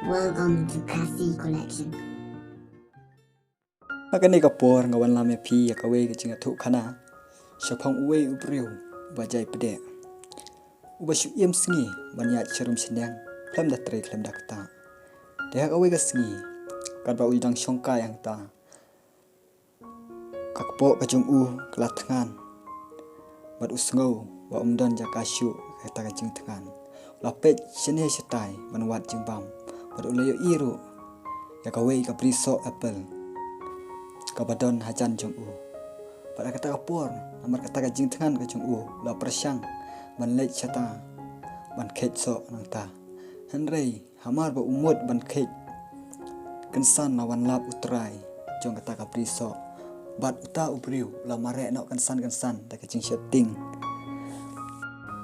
Welcome to Kasi Collection. Makani kapor ngawan lame pi ya kawe ke jinga thu khana shapang uwe ubriu bajai pede ubashu yem sngi banya charum sindang klam da tre klam da kata deha kawe ga sngi kadba udang shongka yang ta kakpo kajung kala thangan bad usngau wa umdan jakashu kata kajing thangan lapet sene setai banwat jingbam bad ulayo iru ya kawe ka priso apple kabadon hajan jong pada kata kapor amar kata kajing thangan ka jong la persyang ban leit chata ban khet so nang ta henrei hamar ba umut ban khet kensan lawan lap utrai jong kata ka priso bat uta ubriu la mare nok kensan da kajing shooting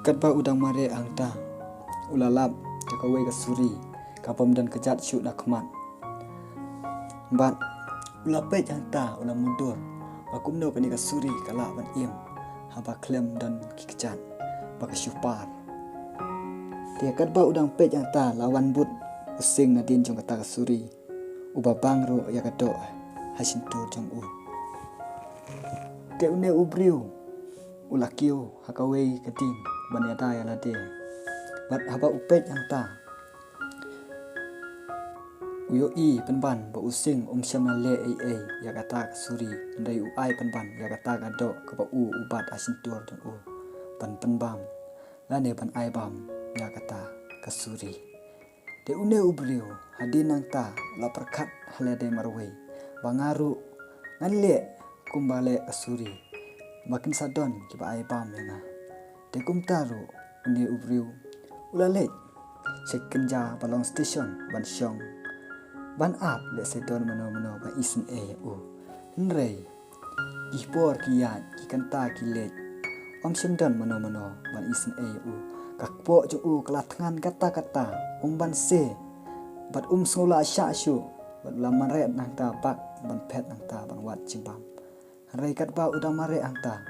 kat ba udang mare angta ulalap ka kawe ka suri kapam dan kejat syuk nak kemat bat ulapet yang ta ulam mundur aku mno kani kasuri kala ban im haba klem dan kikejat baka syupar dia kadba udang pet yang ta lawan but using nadin jong kata kasuri uba bangro ya kado hasin tur jong te une ubriu ulakio hakawe kading ban ya ya lade bat haba upet yang ta uyo penban ba using syamna le ya kata suri ndai uai penban ya kata kado ka ba ubat asin tur jong ban penbam lane ban ai bam ya kata kasuri de une ubriu hadin nang ta la perkat halade marwe bangaru nganle kumbale kasuri makin sadon ki ba ai bam ya de kumtaru une ubriu ulale sekenja balong station ban syong ban up le sedon mano ba isin nrei gipor kiat ki kanta ki le semdon mano ban isin kakpo ju kelat tangan kata ban se bat sola sya syu bat lamare nang ta bak ban pet nang ta ban wat jimbam rei kat ba udang mare angta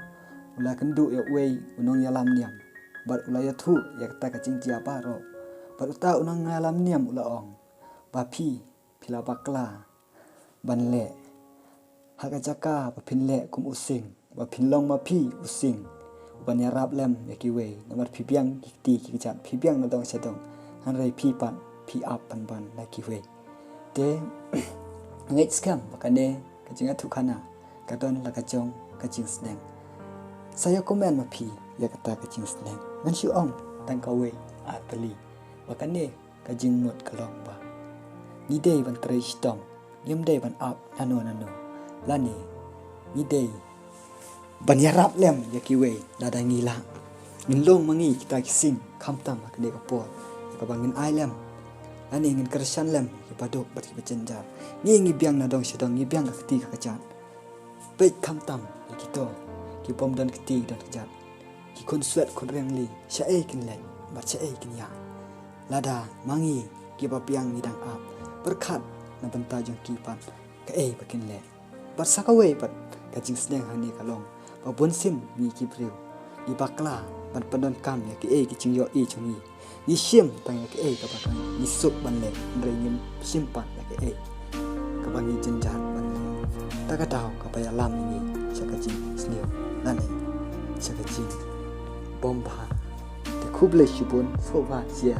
ula kendu ya wei unong yalam niam bat ula ya thu ya kata kacing dia paro bat uta unong yalam niam ula ong ba pila bakla banle haka jaka papinle kum using bapinlong mapi using ban yarap lem yakiwe namar pipiang kikti kikjat pipiang nadong sedong hanrei pan pi up ban lakiwe de ngait scam bakane kajinga thukana kadon lakajong kajing sneng saya komen mapi ya kata kajing sneng ngan syu ong tangkawe atli bakane kajing mut kalong ba ni day ban trai stom yem day ban up nano lani ni day ban yarap lem yakiwe lada ngila nginlong mangi kita kising kamtam akde kapor ka bangin ailem lani ngin kersan lem ki padok bat ki becenjar ngi biang nadong sedang ngi biang ka keti ka kacat pet kamtam yakito ki pom dan keti dan kejat ki kon suat kon rengli syae kin le bat syae kin ya lada mangi ki papiang ngidang up berkat na banta jong kipan ka bakin le bat sakawe bat kajing sneng hani kalong ba bonsim ni kibriu ni bakla ban pandon kam ya ki jing yo chungi ni sim tang ya ki ka bakang ni sup ban le ndrengim simpan ya ki ka bangi jenjan ban le ta ka taw ka pa lam ni sakajing sneo nane sakajing bomba de kuble shibun soba sia